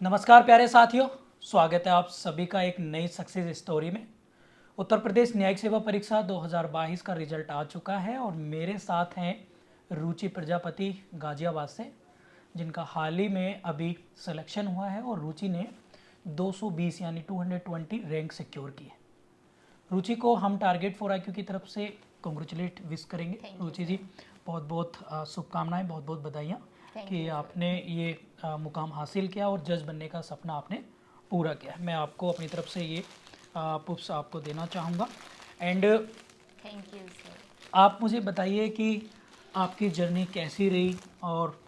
नमस्कार प्यारे साथियों, स्वागत है आप सभी का एक नई सक्सेस स्टोरी में। उत्तर प्रदेश न्यायिक सेवा परीक्षा 2022 का रिजल्ट आ चुका है और मेरे साथ हैं रुचि प्रजापति गाजियाबाद से, जिनका हाल ही में अभी सिलेक्शन हुआ है और रुचि ने 220 यानी 220 रैंक सिक्योर की है। रुचि को हम टारगेट फॉर आईक्यू की तरफ से कांग्रेचुलेट विश करेंगे। रुचि जी, बहुत बहुत शुभकामनाएं, बहुत बहुत बधाइयाँ कि आपने ये मुकाम हासिल किया और जज बनने का सपना आपने पूरा किया। मैं आपको अपनी तरफ से ये पुष्प आपको देना चाहूँगा। And thank you sir. आप मुझे बताइए कि आपकी जर्नी कैसी रही और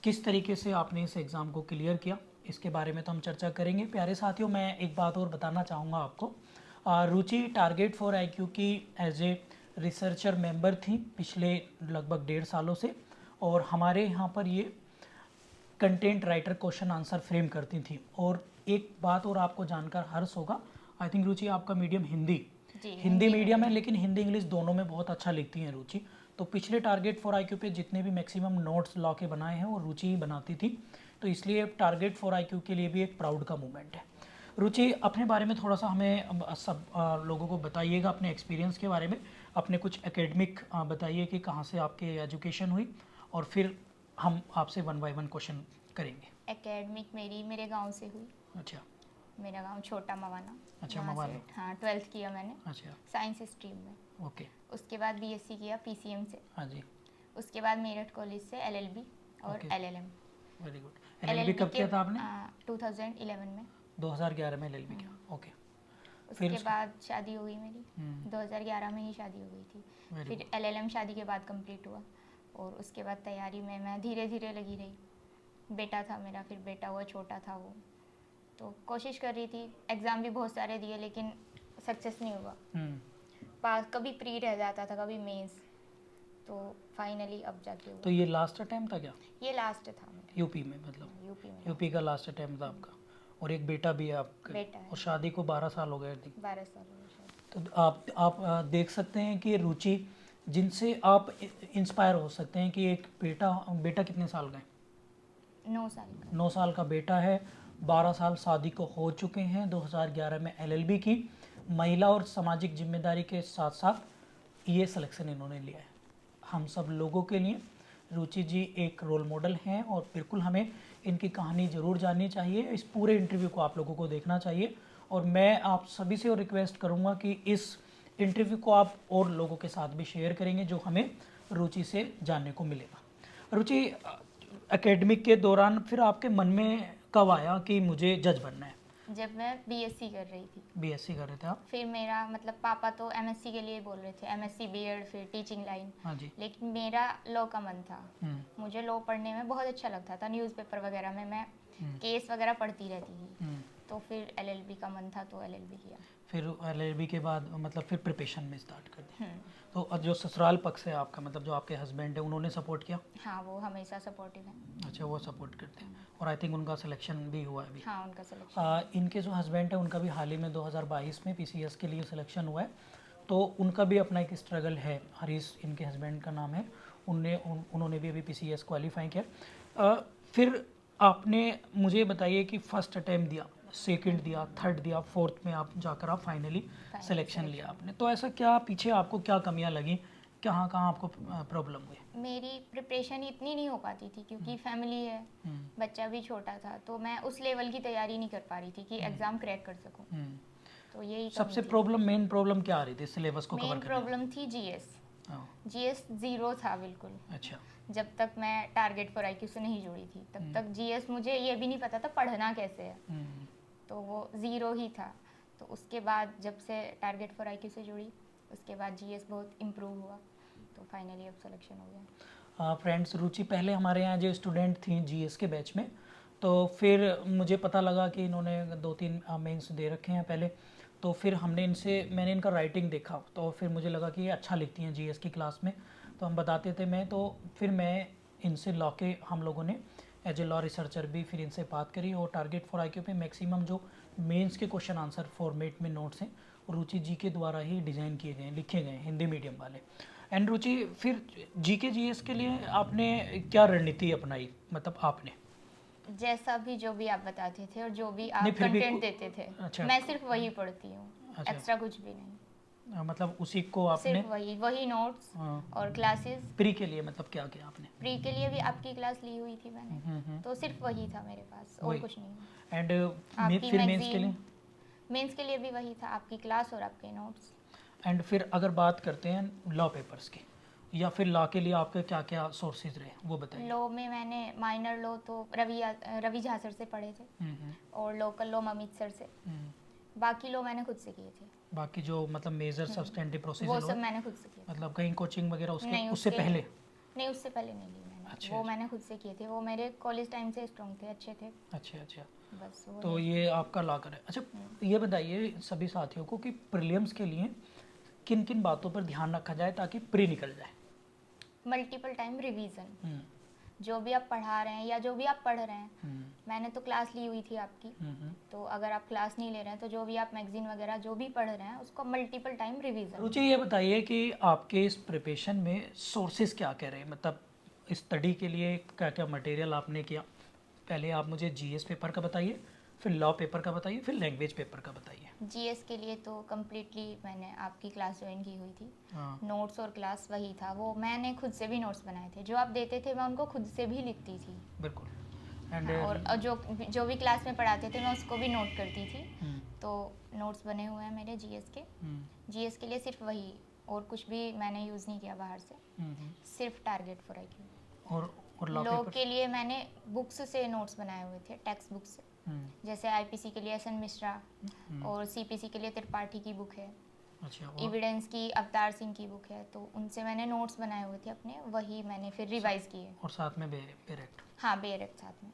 किस तरीके से आपने इस एग्ज़ाम को क्लियर किया, इसके बारे में तो हम चर्चा करेंगे। प्यारे साथियों, मैं एक बात और बताना चाहूँगा आपको। रुचि टारगेट फॉर आईक्यू की एज ए रिसर्चर मेंबर थी पिछले लगभग 1.5 सालों से, और हमारे यहाँ पर ये content writer question answer frame करती थी। और एक बात और आपको जानकर हर्ष होगा, आई थिंक रुचि आपका मीडियम हिंदी मीडियम है, लेकिन हिंदी इंग्लिश दोनों में बहुत अच्छा लिखती हैं रुचि। तो पिछले टारगेट फॉर आईक्यू पे जितने भी मैक्सिमम नोट्स लॉ के बनाए हैं वो रुचि ही बनाती थी, तो इसलिए टारगेट फॉर आईक्यू के लिए भी एक प्राउड का मोमेंट है। रुचि, अपने बारे में थोड़ा सा हमें सब लोगों को बताइएगा, अपने एक्सपीरियंस के बारे में, अपने कुछ एकेडमिक बताइए कि कहाँ से आपकी एजुकेशन हुई, और फिर हम आपसे 1 बाय 1 क्वेश्चन करेंगे। एकेडमिक मेरी मेरे गांव से हुई। अच्छा। मेरा गांव छोटा मवाना। अच्छा, वहाँ मवाना। से हाँ 12th किया मैंने। अच्छा। साइंस स्ट्रीम में। ओके। उसके बाद बीएससी किया पीसीएम से। हाँ जी। उसके बाद मेरठ कॉलेज से एलएलबी और okay. LLM. Very good. LLB कब किया था आपने? 2011 में। 2011 में एलएलबी किया। ओके। फिर उसके बाद शादी हो गई मेरी। 2011 में ही शादी हो गई थी। Very फिर एलएलएम शादी के बाद कंप्लीट हुआ और उसके बाद तैयारी में मैं धीरे धीरे लगी रही। बेटा था मेरा, फिर बेटा हुआ, छोटा था वो, तो कोशिश कर रही थी। एग्ज़ाम भी बहुत सारे दिए लेकिन सक्सेस नहीं हुआ। पास कभी प्री रह जाता था, कभी मेंस, तो फाइनली अब जाके हुआ। तो ये लास्ट अटेम्प्ट था क्या? ये लास्ट था मेरा। यूपी में, मतलब यूपी में। यूपी का लास्ट अटेम्प्ट था आपका। और एक बेटा भी है आपका? बेटा है। और शादी को 12 साल हो गए थे। 12 साल हो गए शायद। तो आप देख सकते हैं कि रुचि, जिनसे आप इंस्पायर हो सकते हैं कि एक बेटा कितने साल का है? 9 साल का। 9 साल का बेटा है, 12 साल शादी को हो चुके हैं, 2011 में एलएलबी की, महिला और सामाजिक जिम्मेदारी के साथ साथ ये सिलेक्शन इन्होंने लिया है। हम सब लोगों के लिए रुचि जी एक रोल मॉडल हैं और बिल्कुल हमें इनकी कहानी ज़रूर जाननी चाहिए। इस पूरे इंटरव्यू को आप लोगों को देखना चाहिए और मैं आप सभी से और रिक्वेस्ट करूँगा कि इस इंटरव्यू को आप और लोगों के साथ भी शेयर करेंगे, जो हमें रुचि से जानने को मिलेगा। रुचि, एकेडमिक के दौरान फिर आपके मन में कब आया कि मुझे जज बनना है? जब मैं बीएससी कर रही थी। बीएससी कर रहे थे आप? फिर मेरा मतलब पापा तो एमएससी के लिए बोल रहे थे, एमएससी बीएड फिर टीचिंग लाइन। हाँ जी। लेकिन मेरा लॉ का मन था। मुझे लॉ पढ़ने में बहुत अच्छा लगता था। न्यूज़पेपर वगैरह में मैं केस वगैरह पढ़ती रहती थी। तो फिर एलएलबी का मन था तो एलएलबी किया। फिर एलएलबी के बाद मतलब फिर प्रिपरेशन में स्टार्ट कर दी। तो जो ससुराल पक्ष है आपका, मतलब जो आपके हस्बैंड है, उन्होंने सपोर्ट किया? हाँ, वो हमेशा सपोर्टिव है। अच्छा, वो सपोर्ट करते हैं और आई थिंक उनका सिलेक्शन भी हुआ है अभी। हाँ, उनका सिलेक्शन। इनके जो हस्बैंड है उनका भी हाल ही में 2022 में पीसीएस के लिए सिलेक्शन हुआ है, तो उनका भी अपना एक स्ट्रगल है। हरीश इनके हस्बैंड का नाम है। उन्होंने भी अभी पीसीएस क्वालिफाई किया। फिर आपने मुझे बताइए कि फर्स्ट अटैम्प्ट दिया, सेकंड दिया, थर्ड दिया, फोर्थ में आप जाकर आप फाइनली सिलेक्शन लिया आपने, तो ऐसा क्या पीछे आपको क्या कमियां लगी, कहाँ कहाँ आपको प्रॉब्लम हुई? मेरी प्रिपरेशन इतनी नहीं हो पाती थी क्योंकि फैमिली है, बच्चा भी छोटा था, तो मैं उस लेवल की तैयारी नहीं कर पा रही थी कि एग्ज़ाम क्रैक कर सकूं। तो यही सबसे मेन प्रॉब्लम क्या आ रही थी सिलेबस को कवर मेन करने प्रॉब्लम थी जीएस। जीएस 0 था बिल्कुल। अच्छा। जब तक मैं टारगेट फॉर आईक्यू से नहीं जुड़ी थी तब तक जीएस मुझे ये भी नहीं पता था पढ़ना कैसे है, तो वो 0 ही था। तो उसके बाद जब से टारगेट फॉर आईक्यू से जुड़ी उसके बाद जीएस बहुत इम्प्रूव हुआ, तो फाइनली अब सिलेक्शन हो गया। फ्रेंड्स, रुचि पहले हमारे यहाँ जो स्टूडेंट थी जीएस के बैच में, तो फिर मुझे पता लगा कि इन्होंने 2-3 मेंस दे रखे हैं पहले, तो फिर मैंने इनका राइटिंग देखा, तो फिर मुझे लगा कि ये अच्छा लिखती हैं जीएस की क्लास में, तो हम बताते थे। तो फिर मैं इनसे लॉ के हम लोगों ने एज ए लॉ रिसर्चर भी फिर इनसे बात करी, और टारगेट फॉर आईक्यू पे मैक्सिमम जो मेंस के क्वेश्चन आंसर फॉर्मेट में नोट्स हैं रुचि जी के द्वारा ही डिज़ाइन किए गए, लिखे गए, हिंदी मीडियम वाले। एंड रुचि, फिर जीके जीएस के लिए आपने क्या रणनीति अपनाई, मतलब आपने जैसा भी जो भी आप बताते थे और जो भी आप नहीं, फिर भी कंटेंट देते थे, अच्छा। मैं सिर्फ वही पढ़ती हूँ, अच्छा। एक्स्ट्रा कुछ भी नहीं। मतलब उसी को आपने सिर्फ वही नोट्स और क्लासेस। प्री के लिए मतलब क्या किया आपने? प्री के लिए भी आपकी क्लास ली हुई थी मैंने, तो सिर्फ वही था मेरे पास और वही। कुछ नहीं। एंड आपकी फिर मेंस के लिए? मेंस के लिए भी वही था, आपकी क्लास और आपके नोट्स। एंड फिर अगर बात करते हैं लॉ पेपर्स की, या फिर लॉ के लिए आपके क्या क्या सोर्सेज रहे वो बताइए। लॉ में मैंने माइनर लॉ तो रवि झा सर से पढ़े थे, और लोकल लॉ ममित सर से। बाकी लॉ मैंने खुद से किए थे। बाकी जो मतलब मेजर सब्सटेंटिव वो प्रोसीजर सब मैंने खुद से किए थे। मतलब कहीं कोचिंग वगैरह उसके नहीं, उससे पहले? नहीं, उससे पहले नहीं ली मैंने। अच्छा, वो अच्छा। मैंने खुद से किए थे, वो मेरे कॉलेज टाइम से स्ट्रॉन्ग थे, अच्छे थे। अच्छा, अच्छा। बस वो तो ये आपका लॉ कर है। अच्छा, ये बताइए सभी साथियों को कि प्रीलिम्स के लिए किन किन बातों पर ध्यान रखा जाए ताकि प्री निकल जाए? मल्टीपल टाइम रिवीजन, जो भी आप पढ़ा रहे हैं या जो भी आप पढ़ रहे हैं। मैंने तो क्लास ली हुई थी आपकी, तो अगर आप क्लास नहीं ले रहे हैं तो जो भी आप मैगजीन वगैरह जो भी पढ़ रहे हैं उसको मल्टीपल टाइम रिवीजन। रुचि, ये बताइए कि आपके इस प्रिपरेशन में सोर्सेज क्या कह रहे हैं, मतलब स्टडी के लिए क्या क्या मटेरियल आपने किया? पहले आप मुझे जीएस पेपर का बताइए, फिर लॉ पेपर का बताइए, फिर लैंग्वेज पेपर का बताइए। जीएस के लिए तो कम्प्लीटली मैंने आपकी क्लास ज्वाइन की हुई थी। हाँ, नोट्स और क्लास वही था, वो मैंने खुद से भी नोट्स बनाए थे, जो आप देते थे मैं उनको खुद से भी लिखती थी। बिल्कुल। एंड हाँ, और जो भी क्लास में पढ़ाते थे मैं उसको भी नोट करती थी। तो नोट्स बने हुए हैं मेरे जीएस के। जीएस के लिए सिर्फ वही, और कुछ भी मैंने यूज़ नहीं किया बाहर से, सिर्फ टारगेट फॉर आईक्यू। और लॉ लॉ पेपर? के लिए मैंने बुक्स से नोट्स बनाए हुए थे, टेक्स्ट बुक्स से। जैसे आईपीसी के लिए एस एन मिश्रा, और सीपीसी के लिए त्रिपाठी की बुक है। अच्छा। एविडेंस की अवतार सिंह की बुक है, तो उनसे मैंने नोट्स बनाए हुए थे अपने, वही मैंने फिर रिवाइज किए। और साथ में बेयर एक्ट? हाँ, बेयर एक्ट साथ में।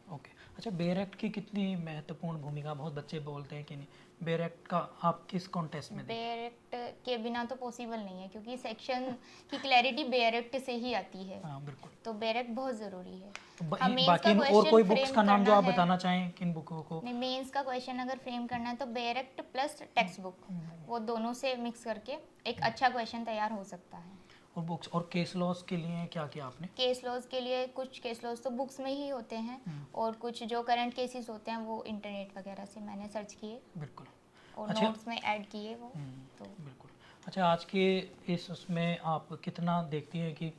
ओके। अच्छा, बेयर एक्ट की कितनी महत्वपूर्ण भूमिका, बहुत बच्चे बोलते हैं कि नहीं, बेयर एक्ट का आप किस कॉन्टेस्ट में देखते बेयर एक्ट के बिना तो पॉसिबल नहीं है, क्योंकि सेक्शन की क्लैरिटी बेयर एक्ट से ही आती है। हैं? हाँ, बिल्कुल। तो बेयर एक्ट बहुत ज़रूरी है। तो मेंस बाकी का और क्वेश्चन कोई बुक्स फ्रेम का नाम जो करना आप है। बताना चाहें किन बुकों को? नहीं, मेंस का क्वेश्चन अगर फ्रेम करना है तो bare act plus text book, वो दोनों से मिक्स करके एक अच्छा क्वेश्चन तैयार हो सकता है। और बुक्स और केस लॉस के लिए क्या किया आपने? केस लॉज के लिए कुछ केस लॉज तो बुक्स में ही होते हैं, और कुछ जो करंट केसेस होते हैं वो इंटरनेट वगैरह से मैंने सर्च किए बिल्कुल। और अच्छा। नोट्स में ऐड किए वो। तो बिल्कुल। अच्छा, आज के इस उसमें आप कितना देखती हैं कि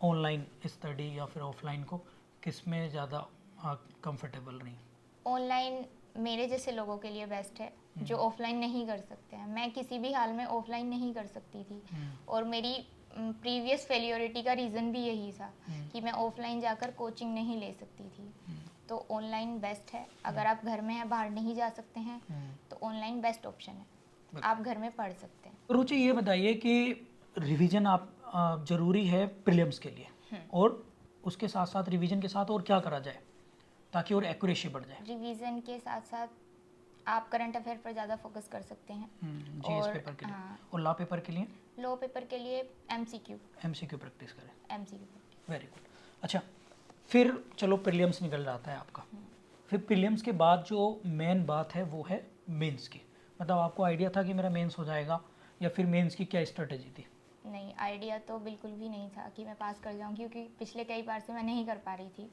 ऑनलाइन स्टडी या फिर ऑफलाइन को किस में ज़्यादा कंफर्टेबल रही? ऑनलाइन मेरे जैसे लोगों के लिए बेस्ट है, जो ऑफलाइन नहीं कर सकते हैं। मैं किसी भी हाल में ऑफलाइन नहीं कर सकती थी, और मेरी प्रीवियस फेलियोरिटी का रीज़न भी यही था कि मैं ऑफलाइन जाकर कोचिंग नहीं ले सकती थी। तो ऑनलाइन बेस्ट है, अगर आप घर में हैं, बाहर नहीं जा सकते हैं, तो ऑनलाइन बेस्ट ऑप्शन है, आप घर में पढ़ सकते हैं। रुचि, ये बताइए कि रिवीजन आप ज़रूरी है प्रीलिम्स के लिए, और उसके साथ साथ रिवीजन के साथ और क्या करा जाए ताकि और एक्यूरेसी बढ़ जाए? रिवीजन के साथ साथ आप करंट अफेयर पर ज़्यादा फोकस कर सकते हैं। जीएस पेपर के लिए। और लॉ पेपर के लिए? लॉ पेपर के लिए एमसीक्यू प्रैक्टिस करें। एमसीक्यू। Very good. अच्छा, फिर चलो प्रीलिम्स निकल जाता है आपका, फिर प्रीलिम्स के बाद जो मेन बात है वो है मेंस की। मतलब आपको आइडिया था कि मेरा मेंस हो जाएगा, या फिर मेंस की क्या स्ट्रेटेजी थी? नहीं, आइडिया तो बिल्कुल भी नहीं था कि मैं पास कर जाऊँ, क्योंकि पिछले कई बार से मैं नहीं कर पा रही थी।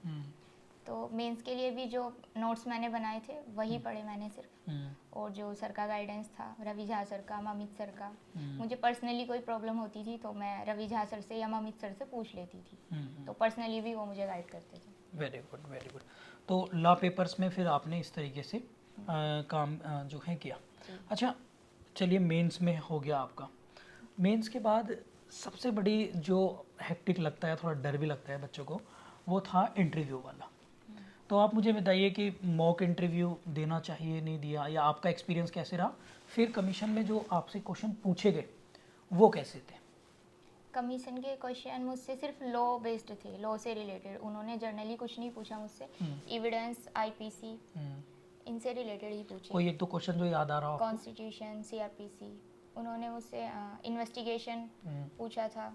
तो मेंस के लिए भी जो नोट्स मैंने बनाए थे वही पढ़े मैंने सिर्फ, और जो सर का गाइडेंस था, रवि झा सर का, ममित सर का। मुझे पर्सनली कोई प्रॉब्लम होती थी तो मैं रवि झा सर से या ममित सर से पूछ लेती थी, तो पर्सनली भी वो मुझे गाइड करते थे। Very good, very good. तो लॉ पेपर्स में फिर आपने इस तरीके से काम जो है किया। अच्छा, चलिए मेंस में हो गया आपका। मेंस के बाद सबसे बड़ी जो हेक्टिक लगता है, थोड़ा डर भी लगता है बच्चों को, वो था इंटरव्यू वाला। तो आप मुझे बताइए कि मॉक इंटरव्यू देना चाहिए, नहीं दिया, या आपका एक्सपीरियंस कैसे रहा? फिर कमीशन में जो आपसे क्वेश्चन पूछे गए वो कैसे थे? कमीशन के क्वेश्चन मुझसे सिर्फ लॉ बेस्ड थे, लॉ से रिलेटेड। उन्होंने जर्नली कुछ नहीं पूछा मुझसे, एविडेंस, आईपीसी, इनसे रिलेटेड ही पूछे। कोई एक दो क्वेश्चन जो याद आ रहा हो? Constitution, CrPC. उन्होंने मुझसे इन्वेस्टिगेशन पूछा था,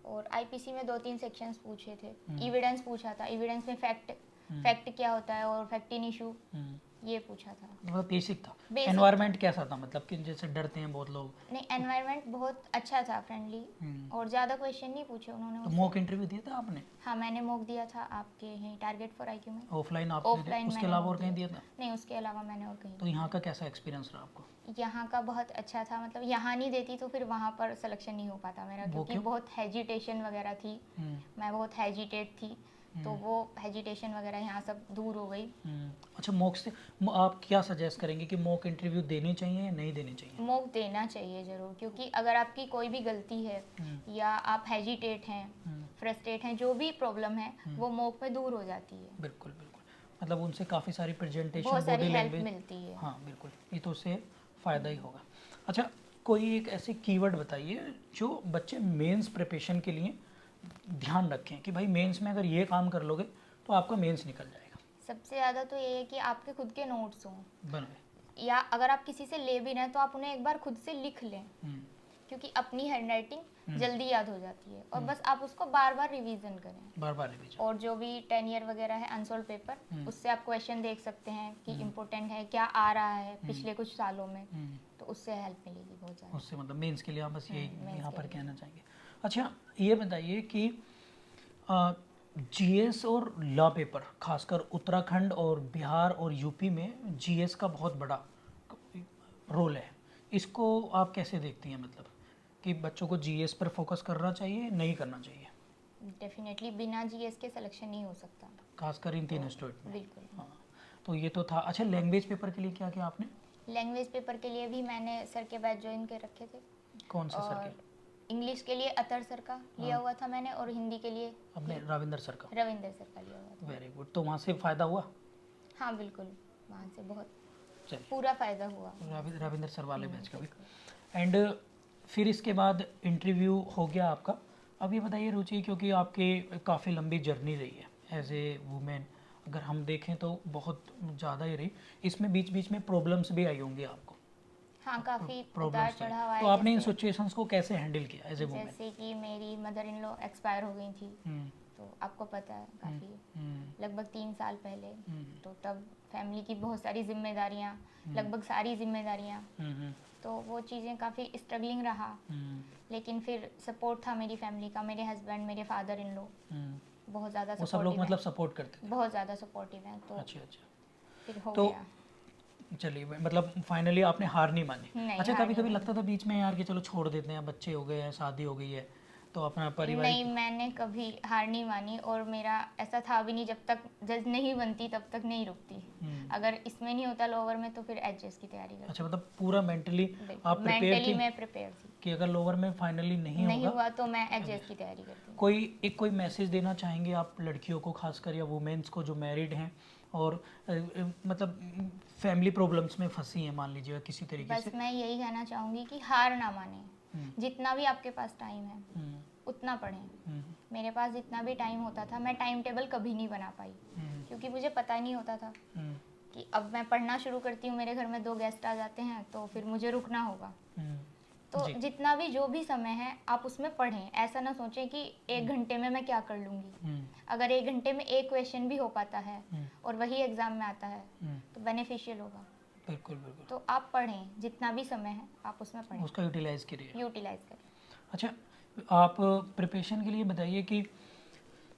और आईपीसी में 2-3 सेक्शंस पूछे थे। एविडेंस पूछा था, एविडेंस में फैक्ट फैक्ट क्या होता है और फैक्ट इन इशू हम्म, ये पूछा था। मतलब बेसिक था। Basic एनवायरनमेंट कैसा था, मतलब कि जैसे डरते हैं बहुत लोग? नहीं, एनवायरनमेंट बहुत अच्छा था, फ्रेंडली, और ज़्यादा क्वेश्चन नहीं पूछे उन्होंने तो मुझसे। मॉक इंटरव्यू दिया था आपने? हाँ, मैंने मॉक दिया था आपके यहीं टारगेट फॉर आईक्यू में। ऑफलाइन आपने ऑफलाइन उसके मैंने अलावा mock और कहीं दिया था? नहीं, उसके अलावा मैंने और कहीं तो यहाँ का कैसा एक्सपीरियंस रहा आपको? यहाँ का बहुत अच्छा था, मतलब यहाँ नहीं देती तो फिर वहाँ पर सिलेक्शन नहीं हो पाता मेरा, वो क्योंकि क्यों? बहुत हेजिटेशन वगैरह थी। हम्म, मैं बहुत हेजिटेट थी, तो वो हेजिटेशन वगैरह यहाँ सब दूर हो गई। अच्छा, मॉक से आप क्या सजेस्ट करेंगे कि मॉक इंटरव्यू देनी चाहिए या नहीं देनी चाहिए? मॉक देना चाहिए ज़रूर, क्योंकि अगर आपकी कोई भी गलती है या आप हेजिटेट हैं, फ्रस्ट्रेट हैं, जो भी प्रॉब्लम है वो मॉक में दूर हो जाती है। बिल्कुल बिल्कुल, मतलब उनसे काफ़ी सारी प्रेजेंटेशन, बहुत सारी बॉडी हेल्प लैंग्वेज। मिलती है। हाँ बिल्कुल, ये तो उससे फ़ायदा ही होगा। अच्छा, कोई एक ऐसे कीवर्ड बताइए जो बच्चे मेंस प्रिपरेशन के लिए ध्यान रखें कि भाई मेंस में अगर ये काम कर लोगे तो आपका मेंस निकल जाएगा। सबसे ज़्यादा तो ये है कि आपके खुद के नोट्स हों, बनाए। या अगर आप किसी से ले भी रहे हैं तो आप उन्हें एक बार खुद से लिख लें, क्योंकि अपनी हैंडराइटिंग जल्दी याद हो जाती है, और बस आप उसको बार बार रिवीजन करें। बार बार रिवीजन। और जो भी 10 ईयर वगैरह है अनसोल्व पेपर, उससे आप क्वेश्चन देख सकते हैं कि इम्पोर्टेंट है क्या आ रहा है पिछले कुछ सालों में, तो उससे हेल्प मिलेगी बहुत ज़्यादा। उससे मतलब मेंस के लिए आप बस यही मेंस यहाँ के पर लिए। कहना चाहेंगे। अच्छा, ये बताइए कि जीएस और लॉ पेपर, खासकर उत्तराखंड और बिहार और यूपी में जीएस का बहुत बड़ा रोल है, इसको आप कैसे देखती हैं? मतलब कि बच्चों को जीएस पर फोकस करना चाहिए, नहीं करना चाहिए? डेफिनेटली बिना जीएस के सिलेक्शन नहीं हो सकता। खासकर इन तीन स्टेट में। बिल्कुल। हाँ, तो ये तो था। अच्छा, लैंग्वेज पेपर के लिए क्या किया आपने? लैंग्वेज पेपर के लिए भी मैंने सर के बैच ज्वाइन कर रखे थे। कौन से सर और के? इंग्लिश के लिए अतर सर का लिया हुआ था मैंने, और हिंदी के लिए अपने रविंदर सर का? रविंदर सर का लिया हुआ था। वेरी गुड, तो वहाँ से फ़ायदा हुआ? हाँ बिल्कुल, वहाँ से बहुत चलिए, पूरा फ़ायदा हुआ। रविंदर सर वाले बैच का भी। एंड फिर इसके बाद इंटरव्यू हो गया आपका। अब ये बताइए रुचि, क्योंकि आपकी काफ़ी लंबी जर्नी रही है एज ए वुमेन, अगर हम देखें तो बहुत ज़्यादा ही रही, इसमें बीच बीच में प्रॉब्लम्स भी आई होंगी आपको? हाँ, काफ़ी उतार प्रॉब्लम्स तो चढ़ाव तो आए, आपने इन सिचुएशंस को कैसे हैंडल किया एज ए वुमेन? जैसे कि मेरी मदर इन लॉ एक्सपायर हो गई थी, तो आपको पता है काफ़ी लगभग 3 साल पहले, तो तब फैमिली की बहुत सारी जिम्मेदारियाँ, लगभग सारी जिम्मेदारियाँ, तो वो चीज़ें काफ़ी स्ट्रगलिंग रहा। लेकिन फिर सपोर्ट था मेरी फैमिली का, मेरे हस्बैंड, मेरे फादर इन लॉ बहुत ज़्यादा वो सब लोग सपोर्टिव मतलब हैं, सपोर्ट करते थे? बहुत ज़्यादा सपोर्टिव हैं, तो अच्छा अच्छा, फिर हो तो गया। चलिए, मतलब फाइनली आपने हार नहीं मानी? नहीं, अच्छा, हार कभी नहीं कभी मानी। लगता था बीच में यार कि चलो छोड़ देते हैं, बच्चे हो गए हैं, शादी हो गई है, तो अपना नहीं, पारिवारिक। मैंने कभी हार नहीं मानी, और मेरा ऐसा था भी नहीं, जब तक जज नहीं बनती तब तक नहीं रुकती। अगर इसमें नहीं होता लोअर में, तो फिर एचएस की तैयारी करती। अच्छा, मतलब पूरा मेंटली आप प्रिपेयर मेंटली थी मैं प्रिपेयर थी, कि अगर लोअर में फाइनली नहीं नहीं होगा? हुआ तो मैं एचएस की तैयारी करती। कोई मैसेज देना चाहेंगे आप लड़कियों को, खासकर या वुमेन्स को जो मैरिड हैं और मतलब फैमिली प्रॉब्लम्स में फंसी हैं, मान लीजिए किसी तरीके बस से? मैं यही कहना चाहूँगी कि हार ना माने, जितना भी आपके पास टाइम है उतना पढ़ें। मेरे पास जितना भी टाइम होता था, मैं टाइम टेबल कभी नहीं बना पाई, क्योंकि मुझे पता नहीं होता था कि अब मैं पढ़ना शुरू करती हूँ, मेरे घर में 2 गेस्ट आ जाते हैं, तो फिर मुझे रुकना होगा। तो जितना भी जो भी समय है आप उसमें पढ़ें, ऐसा ना सोचें कि 1 घंटे में मैं क्या कर लूँगी। अगर 1 घंटे में एक क्वेश्चन भी हो पाता है और वही एग्ज़ाम में आता है, तो बेनिफिशियल होगा। बिल्कुल बिल्कुल, तो आप पढ़ें, जितना भी समय है आप उसमें पढ़ें, उसका यूटिलाइज करिए। यूटिलाइज करें। अच्छा, आप प्रिपरेशन के लिए बताइए कि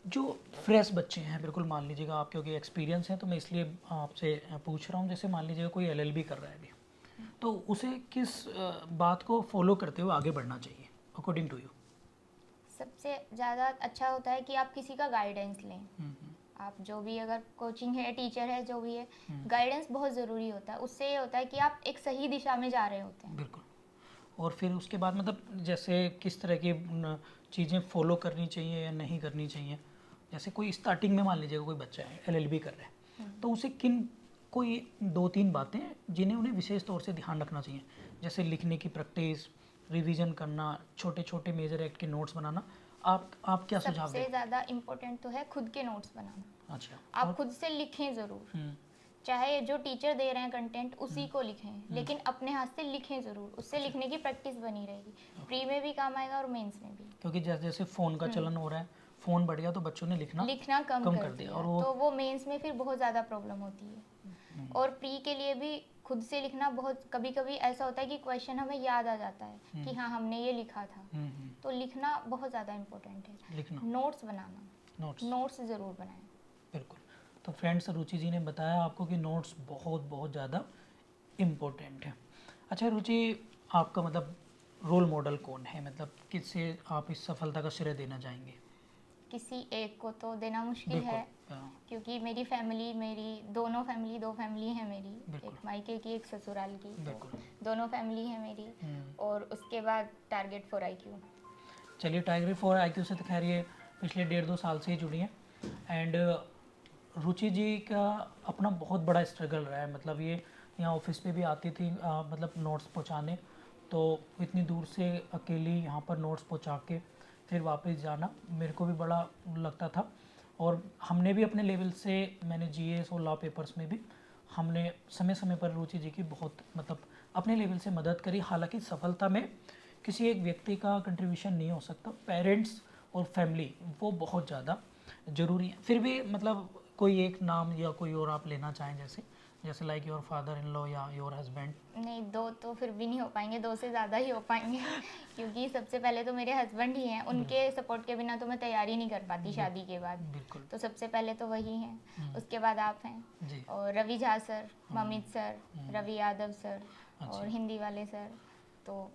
जो फ्रेश बच्चे हैं, बिल्कुल मान लीजिएगा आप, क्योंकि एक्सपीरियंस है तो मैं इसलिए आपसे पूछ रहा हूँ, जैसे मान लीजिएगा कोई एलएलबी कर रहा है अभी, तो उसे किस बात को फॉलो करते हुए आगे बढ़ना चाहिए अकॉर्डिंग टू यू? सबसे ज़्यादा अच्छा होता है कि आप किसी का गाइडेंस लें। आप जो भी, अगर कोचिंग है, टीचर है, जो भी है, गाइडेंस बहुत ज़रूरी होता है। उससे ये होता है कि आप एक सही दिशा में जा रहे होते हैं। बिल्कुल। और फिर उसके बाद मतलब जैसे किस तरह की चीज़ें फॉलो करनी चाहिए या नहीं करनी चाहिए? जैसे कोई स्टार्टिंग में मान लीजिएगा कोई बच्चा है एलएलबी कर रहा है, तो उसे कोई 2-3 बातें जिन्हें उन्हें विशेष तौर से ध्यान रखना चाहिए, जैसे लिखने की प्रैक्टिस, रिवीजन करना, छोटे छोटे मेजर एक्ट के नोट्स बनाना, आप क्या सुझाव सबसे दें? ज़्यादा इम्पोर्टेंट तो है खुद के नोट्स बनाना। अच्छा, आप खुद से लिखें ज़रूर, चाहे जो टीचर दे रहे हैं कंटेंट उसी को लिखें, लेकिन अपने हाथ से लिखें ज़रूर, उससे लिखने की प्रैक्टिस बनी रहेगी। प्री में भी काम आएगा और मेंस में भी। क्योंकि जैसे जैसे फ़ोन का चलन हो रहा है, फ़ोन बढ़ गया तो बच्चों ने लिखना लिखना कम कम कर कर दिया दिया, और वो तो वो मेंस में फिर बहुत ज़्यादा प्रॉब्लम होती है। और प्री के लिए भी खुद से लिखना बहुत, कभी कभी ऐसा होता है कि क्वेश्चन हमें याद आ जाता है कि हाँ हमने ये लिखा था, तो लिखना बहुत ज़्यादा इम्पोर्टेंट है। लिखना, नोट्स बनाना, नोट्स, नोट्स ज़रूर बनाएं। बिल्कुल। तो फ्रेंड्स, रुचि जी ने बताया आपको कि नोट्स बहुत बहुत ज़्यादा इम्पोर्टेंट है। अच्छा रुचि, आपका मतलब रोल मॉडल कौन है, मतलब किससे आप इस सफलता का श्रेय देना चाहेंगे? किसी एक को तो देना मुश्किल बिल्कुल। है, क्योंकि मेरी फैमिली, मेरी दोनों फैमिली, दो फैमिली है मेरी, बिल्कुल। एक मायके की एक ससुराल की, तो बिल्कुल। दोनों फैमिली है मेरी। और उसके बाद टारगेट फॉर IQ। चलिए, टाइगर फॉर IQ से तो खैर ये पिछले 1.5-2 साल से ही जुड़ी हैं। एंड रुचि जी का अपना बहुत बड़ा स्ट्रगल रहा है, मतलब ये यहाँ ऑफिस पे भी आती थी मतलब नोट्स पहुँचाने, तो इतनी दूर से अकेली यहाँ पर नोट्स पहुँचा के फिर वापस जाना मेरे को भी बड़ा लगता था। और हमने भी अपने लेवल से, मैंने GS और लॉ पेपर्स में भी हमने समय समय पर रुचि जी की बहुत मतलब अपने लेवल से मदद करी। हालांकि सफलता में किसी एक व्यक्ति का कंट्रीब्यूशन नहीं हो सकता, पेरेंट्स और फैमिली वो बहुत ज़्यादा ज़रूरी है। फिर भी मतलब कोई एक नाम या कोई और आप लेना चाहें, जैसे जैसे like your father in law या योर हस्बैंड? नहीं, दो तो फिर भी नहीं हो पाएंगे, दो से ज़्यादा ही हो पाएंगे क्योंकि सबसे पहले तो मेरे हस्बैंड ही हैं, उनके सपोर्ट के बिना तो मैं तैयारी नहीं कर पाती शादी के बाद। बिल्कुल। तो सबसे पहले तो वही हैं, उसके बाद आप हैं, जी। और Ravi Jha sir, ममित sir, Ravi Yadav sir, और अच्छा। हिंदी वाले सर, तो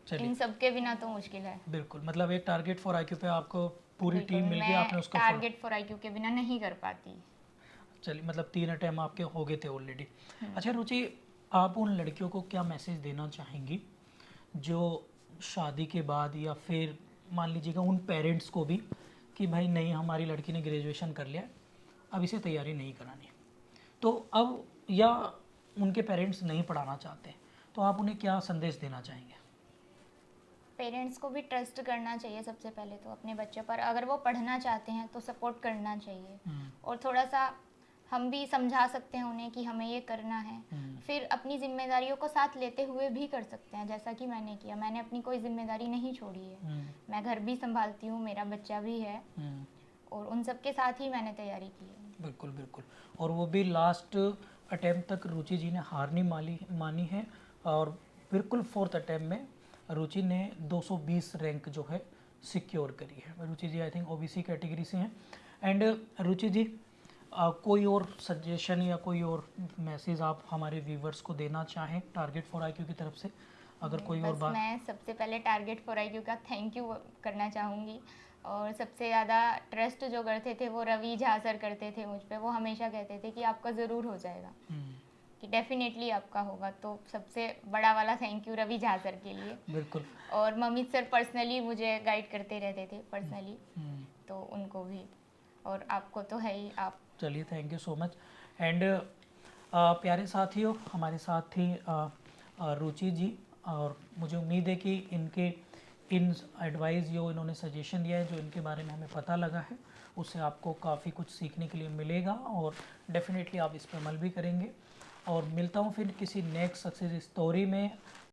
चलिए, इन सब के बिना तो मुश्किल है। बिल्कुल, मतलब एक टारगेट फॉर IQ पे आपको पूरी बिल्कुल, टीम मिल गई, मैं आपने उसको फॉलो। टारगेट फॉर IQ के बिना नहीं कर पाती। चलिए, मतलब 3 अटैम्प आपके हो गए थे ऑलरेडी। अच्छा रुचि, आप उन लड़कियों को क्या मैसेज देना चाहेंगी जो शादी के बाद, या फिर मान लीजिएगा उन पेरेंट्स को भी, कि भाई नहीं हमारी लड़की ने ग्रेजुएशन कर लिया, अब इसे तैयारी नहीं करानी, तो अब, या उनके पेरेंट्स नहीं पढ़ाना चाहते, तो आप उन्हें क्या संदेश देना चाहेंगे? पेरेंट्स को भी ट्रस्ट करना चाहिए सबसे पहले तो अपने बच्चों पर। अगर वो पढ़ना चाहते हैं तो सपोर्ट करना चाहिए, और थोड़ा सा हम भी समझा सकते हैं उन्हें कि हमें ये करना है। फिर अपनी जिम्मेदारियों को साथ लेते हुए भी कर सकते हैं, जैसा कि मैंने किया। मैंने अपनी कोई जिम्मेदारी नहीं छोड़ी है, मैं घर भी संभालती हूँ, मेरा बच्चा भी है, और उन सब के साथ ही मैंने तैयारी की है। बिल्कुल बिल्कुल। और वो भी लास्ट अटैम्प्ट तक रुचि जी ने हार नहीं मानी है, और बिल्कुल 4th अटैम्प्ट में रुचि ने 220 रैंक जो है सिक्योर करी है। रुचि जी आई थिंक OBC कैटेगरी से हैं। एंड रुचि जी, कोई और सजेशन या कोई और मैसेज आप हमारे व्यूवर्स को देना चाहें टारगेट फॉर IQ की तरफ से, अगर कोई और बस बात? मैं सबसे पहले टारगेट फॉर IQ का थैंक यू करना चाहूँगी। और सबसे ज़्यादा ट्रस्ट जो करते थे वो रवि झा सर करते थे मुझ पे। वो हमेशा कहते थे कि आपका ज़रूर हो जाएगा, कि डेफिनेटली आपका होगा। तो सबसे बड़ा वाला thank you Ravi Jha sir के लिए। बिल्कुल। और ममित सर पर्सनली मुझे गाइड करते रहते थे पर्सनली, तो उनको भी। और आपको तो है ही, आप। चलिए, thank you so much. And प्यारे साथियों, हमारे साथ थी रुचि जी, और मुझे उम्मीद है कि इनके इन एडवाइस जो इन्होंने सजेशन दिया है, जो इनके बारे में हमें पता लगा है, उससे आपको काफ़ी कुछ सीखने के लिए मिलेगा, और डेफिनेटली आप इस पर अमल भी करेंगे। और मिलता हूँ फिर किसी नेक्स्ट सक्सेस स्टोरी में